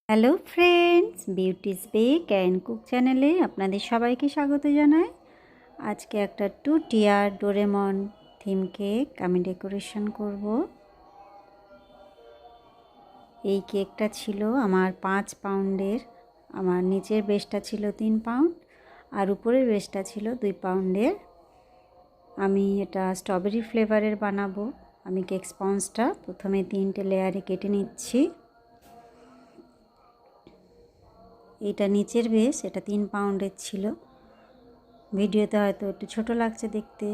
Hello friends, beauty's bake and cook চ্যানেলে আপনাদের সবাইকে স্বাগত জানাই। আজকে একটা 2 টিয়ার ডোরেমন থিম কেক আমি ডেকোরেশন করব। এই কেকটা ছিল আমার 5 পাউন্ডের। আমার নিচের বেসটা ছিল 3 পাউন্ড আর উপরের বেসটা ছিল 2 পাউন্ডের। আমি এটা স্ট্রবেরি ফ্লেভারের বানাবো। আমি কেক স্পঞ্জটা প্রথমে 3টে লেয়ারে কেটে নিচ্ছি। এটা নিচের বেস, এটা 3 পাউন্ডের ছিল। ভিডিওতে হয়তো একটু ছোট লাগছে দেখতে,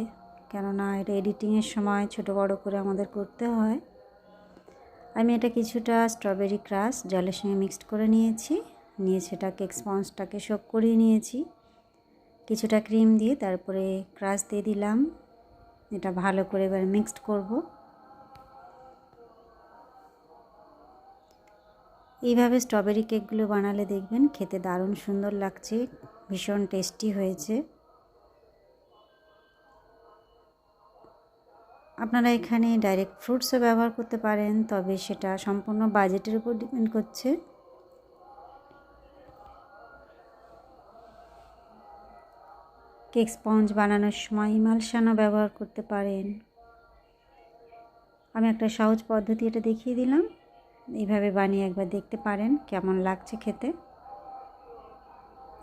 কেননা এটা এডিটিংয়ের সময় ছোট বড় করে আমাদের করতে হয়। আমি এটা কিছুটা স্ট্রবেরি ক্রাশ জলের সঙ্গে মিক্সড করে নিয়ে সেটা কেক স্পঞ্জটাকে সোক করিয়ে নিয়েছি। কিছুটা ক্রিম দিয়ে তারপরে ক্রাশ দিয়ে দিলাম। এটা ভালো করে এবার মিক্সড করব। এইভাবে স্ট্রবেরি কেকগুলো বানালে দেখবেন খেতে দারুণ সুন্দর লাগছে, ভীষণ টেস্টি হয়েছে। আপনারা এখানে ডাইরেক্ট ফ্রুটসও ব্যবহার করতে পারেন, তবে সেটা সম্পূর্ণ বাজেটের উপর ডিপেন্ড করছে। কেক স্পঞ্জ বানানোর সময় ইমালশানও ব্যবহার করতে পারেন। আমি একটা সহজ পদ্ধতি এটা দেখিয়ে দিলাম, এইভাবে বানিয়ে একবার দেখতে পারেন কেমন লাগছে খেতে।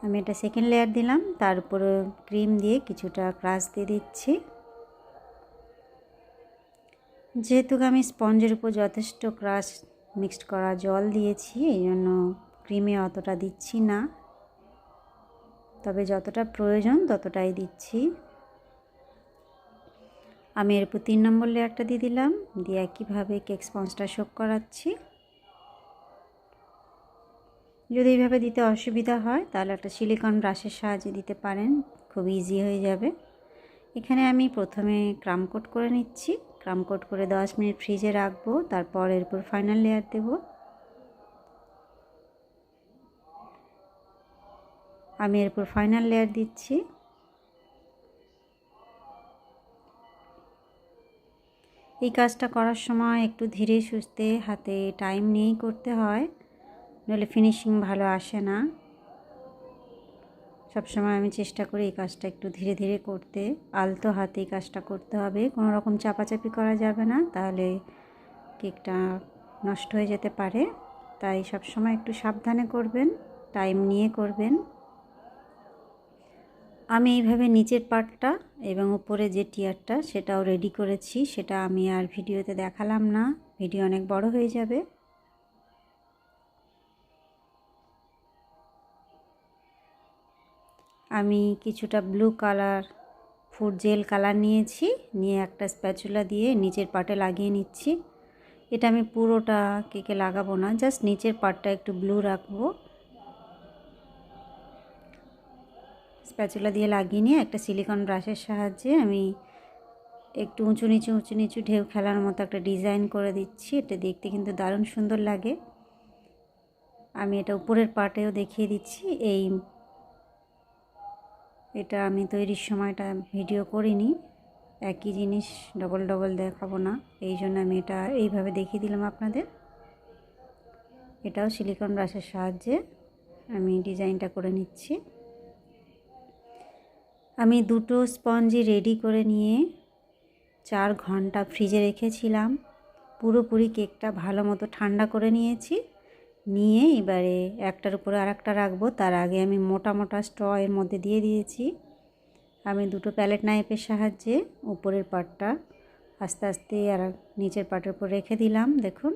আমি এটা সেকেন্ড লেয়ার দিলাম, তার উপরে ক্রিম দিয়ে কিছুটা ক্রাশ দিয়ে দিচ্ছি। যেহেতু আমি স্পঞ্জের উপর যথেষ্ট ক্রাশ মিক্সড করা জল দিয়েছি, এই জন্য ক্রিমে অতটা দিচ্ছি না, তবে যতটা প্রয়োজন ততটাই দিচ্ছি। আমি এর উপর 3 নম্বর লেয়ারটা দিয়ে দিলাম, দিয়ে একইভাবে কেক স্পঞ্জটা সোক করাচ্ছি। যদি এইভাবে দিতে অসুবিধা হয় তাহলে একটা সিলিকন ব্রাশের সাহায্যে দিতে পারেন, খুব ইজি হয়ে যাবে। এখানে আমি প্রথমে ক্রাম কোট করে নিচ্ছি। ক্রাম কোট করে 10 মিনিট ফ্রিজে রাখবো, তারপর এর উপর ফাইনাল লেয়ার দেব। আমি এর উপর ফাইনাল লেয়ার দিচ্ছি। এই কাজটা করার সময় একটু ধীরে সুস্থে হাতে টাইম নিয়েই করতে হয়, নইলে ফিনিশিং ভালো আসে না। সবসময় আমি চেষ্টা করি এই কাজটা একটু ধীরে ধীরে করতে, আলতো হাতে এই কাজটা করতে হবে, কোনো রকম চাপাচাপি করা যাবে না, তাহলে কেকটা নষ্ট হয়ে যেতে পারে। তাই সবসময় একটু সাবধানে করবেন, টাইম নিয়ে করবেন। আমি এইভাবে নিচের পার্টটা এবং উপরে যে টিয়ারটা সেটাও রেডি করেছি, সেটা আমি আর ভিডিওতে দেখালাম না, ভিডিও অনেক বড় হয়ে যাবে। আমি কিছুটা blue colour food jail colour নিয়ে একটা স্প্যাচুলা দিয়ে নিচের পার্টে লাগিয়ে নিচ্ছি। এটা আমি পুরোটা কেকে লাগাবো না, জাস্ট নিচের পার্টটা একটু ব্লু রাখবো। স্প্যাচুলা দিয়ে লাগিয়ে নিয়ে একটা সিলিকন ব্রাশের সাহায্যে আমি একটু উঁচু নিচু ঢেউ খেলার মতো একটা ডিজাইন করে দিচ্ছি। এটা দেখতে কিন্তু দারুণ সুন্দর লাগে। আমি এটা উপরের পার্টেও দেখিয়ে দিচ্ছি। এটা আমি তৈরির সময়টা ভিডিও করিনি, একই জিনিস ডবল ডবল দেখাবো না, এই জন্য আমি এটা এইভাবে দেখিয়ে দিলাম আপনাদের। এটাও সিলিকন ব্রাশের সাহায্যে আমি ডিজাইনটা করে নিচ্ছি। আমি দুটো স্পঞ্জি রেডি করে নিয়ে 4 ঘন্টা ফ্রিজে রেখেছিলাম। পুরোপুরি কেকটা ভালো মতো ঠান্ডা করে নিয়ে এবারে একটার উপরে আরেকটা রাখবো। তার আগে আমি মোটা মোটা স্ট্র এর মধ্যে দিয়ে দিয়েছি। আমি দুটো প্যালেট নাইফের সাহায্যে উপরের পার্টটা আস্তে আস্তে আর নিচের পার্টের উপর রেখে দিলাম। দেখুন,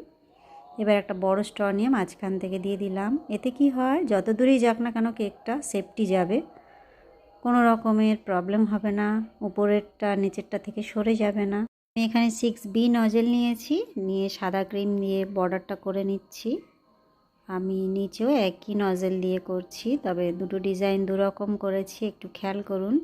এবার একটা বড় স্ট্র নিয়ে মাঝখান থেকে দিয়ে দিলাম। এতে কি হয়, যত দূরেই যাক না কেন কেকটা সেফটি যাবে, কোনো রকমের প্রবলেম হবে না, উপরেরটা নিচেরটা থেকে সরে যাবে না। আমি এখানে 6B নজেল নিয়ে সাদা ক্রিম দিয়ে বর্ডারটা করে নিচ্ছি। আমি নিচেও একই নজেল দিয়ে করছি, তবে দুটো ডিজাইন দুরকম করেছি, একটু খেয়াল করুন।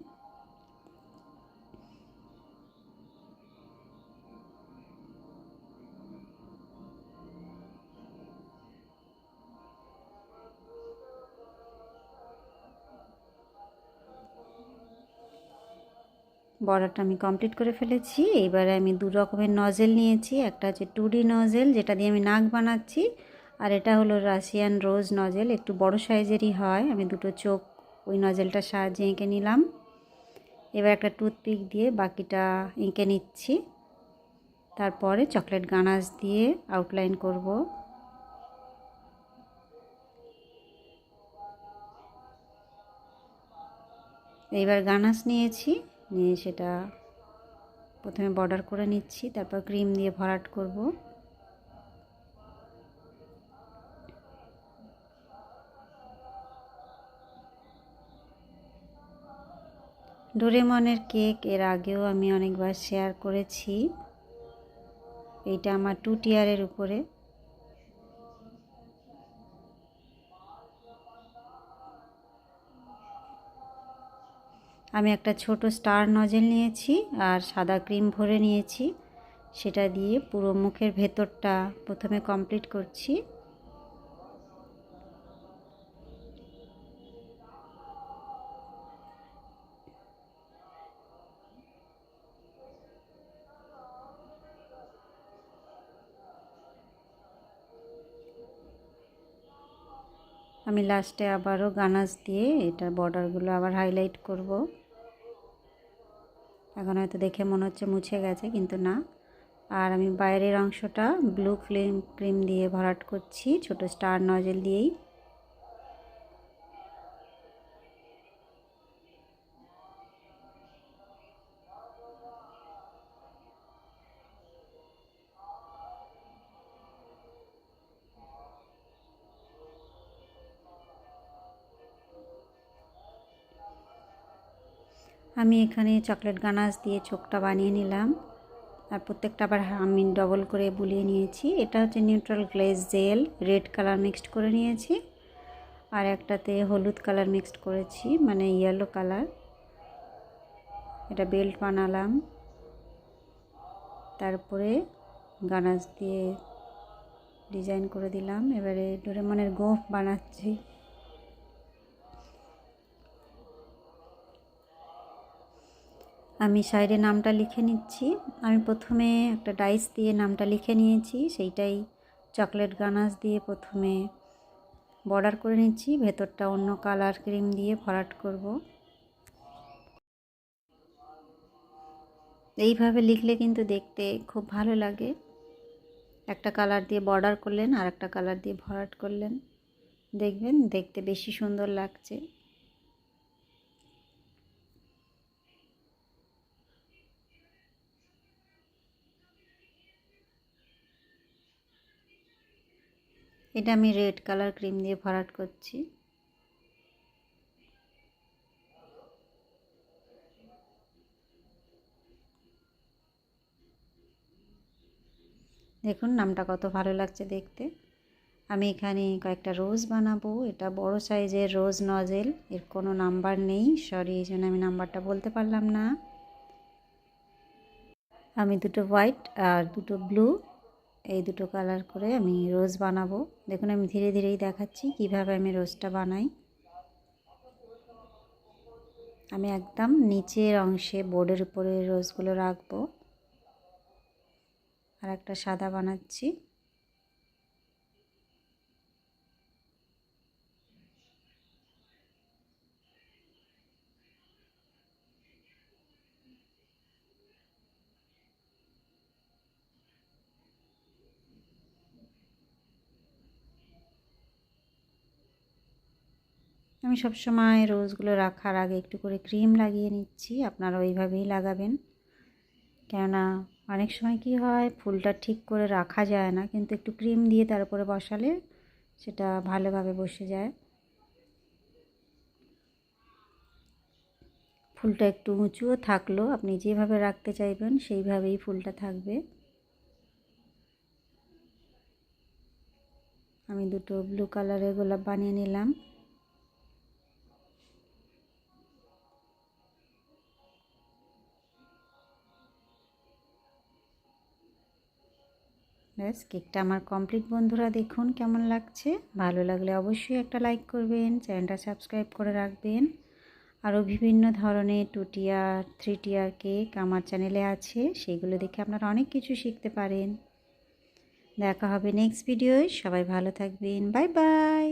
বর্ডারটা আমি কমপ্লিট করে ফেলেছি। এবারে আমি 2 রকমের নজেল নিয়েছি, একটা হচ্ছে 2D নজেল যেটা দিয়ে আমি নাক বানাচ্ছি, আর এটা হলো রাশিয়ান রোজ নজেল, একটু বড় সাইজেরই হয়। আমি দুটো চোখ ওই নজেলটার সাহায্যে এঁকে নিলাম। এবার একটা টুথপিক দিয়ে বাকিটা এঁকে নিচ্ছি। তারপরে চকলেট গানাশ দিয়ে আউটলাইন করব। এইবার গানাশ নিয়েছি, নিয়ে সেটা প্রথমে বর্ডার করে নিচ্ছি, তারপর ক্রিম দিয়ে ভরাট করব। ডোরেমনের কেক এর আগেও আমি অনেকবার শেয়ার করেছি। এইটা আমার 2 টিয়ারের উপরে। আমি একটা ছোট স্টার নজেল নিয়েছি আর সাদা ক্রিম ভরে নিয়েছি। সেটা দিয়ে পুরো মুখের ভেতরটা প্রথমে কমপ্লিট করছি। আমি লাস্টে আবারও গানাশ দিয়ে এটার বর্ডারগুলো আবার হাইলাইট করব। এখন হয়তো দেখে মনে হচ্ছে মুছে গেছে, কিন্তু না। আর আমি বাইরের অংশটা ব্লু ক্রিম দিয়ে ভরাট করছি, ছোট স্টার নজেল দিয়েই। আমি এখানে চকলেট গানাশ দিয়ে চোখটা বানিয়ে নিলাম। আর প্রত্যেকটা আবার আমি ডবল করে বুলিয়ে নিয়েছি। এটা হচ্ছে neutral glaze gel, red colour mixed করে নিয়েছি। আর একটাতে হলুদ কালার মিক্সড করেছি, মানে ইয়েলো কালার। এটা বেল্ট বানালাম, তারপরে গানাশ দিয়ে ডিজাইন করে দিলাম। এবারে ডোরেমনের গোঁফ বানাচ্ছি। আমি সাইডে নামটা লিখে নিচ্ছি। আমি প্রথমে একটা ডাইস দিয়ে নামটা লিখে নিয়েছি, সেইটাই চকলেট গানাশ দিয়ে প্রথমে বর্ডার করে নিচ্ছি। ভেতরটা অন্য কালার ক্রিম দিয়ে ভরাট করব। এইভাবে লিখলে কিন্তু দেখতে খুব ভালো লাগে। একটা কালার দিয়ে বর্ডার করলেন আর একটা কালার দিয়ে ভরাট করলেন, দেখবেন দেখতে বেশি সুন্দর লাগছে। এটা আমি রেড কালার ক্রিম দিয়ে ভরাট করছি। দেখুন নামটা কত ভালো লাগছে দেখতে। আমি এখানে কয়েকটা রোজ বানাবো। এটা বড় সাইজের রোজ নজেল, এর কোনো নাম্বার নেই, সরি, এই জন্য আমি নাম্বারটা বলতে পারলাম না। আমি দুটো হোয়াইট আর দুটো ব্লু, এই দুটো কালার করে আমি রোজ বানাবো। দেখুন আমি ধীরে ধীরেই দেখাচ্ছি কিভাবে আমি রোজটা বানাই। আমি একদম নিচের অংশে বোর্ডের উপরে রোজগুলো রাখবো। আর একটা সাদা বানাচ্ছি। আমি সবসময় রোজগুলো রাখার আগে একটু করে ক্রিম লাগিয়ে নিচ্ছি। আপনারা ওইভাবেই লাগাবেন, কেননা অনেক সময় কি হয় ফুলটা ঠিক করে রাখা যায় না, কিন্তু একটু ক্রিম দিয়ে তার উপরে বসালে সেটা ভালোভাবে বসে যায়। ফুলটা একটু উঁচুও থাকলো, আপনি যেভাবে রাখতে চাইবেন সেইভাবেই ফুলটা থাকবে। আমি দুটো ব্লু কালারের গোলাপ বানিয়ে নিলাম। ব্যাস, কেকটা আমার কমপ্লিট বন্ধুরা। দেখুন কেমন লাগছে। ভালো লাগলে অবশ্যই একটা লাইক করবেন, চ্যানেলটা সাবস্ক্রাইব করে রাখবেন। আরও বিভিন্ন ধরনের 2 টিয়ার 3 টিয়ার কেক আমার চ্যানেলে আছে, সেইগুলো দেখে আপনারা অনেক কিছু শিখতে পারেন। দেখা হবে নেক্সট ভিডিওয়। সবাই ভালো থাকবেন। Bye bye.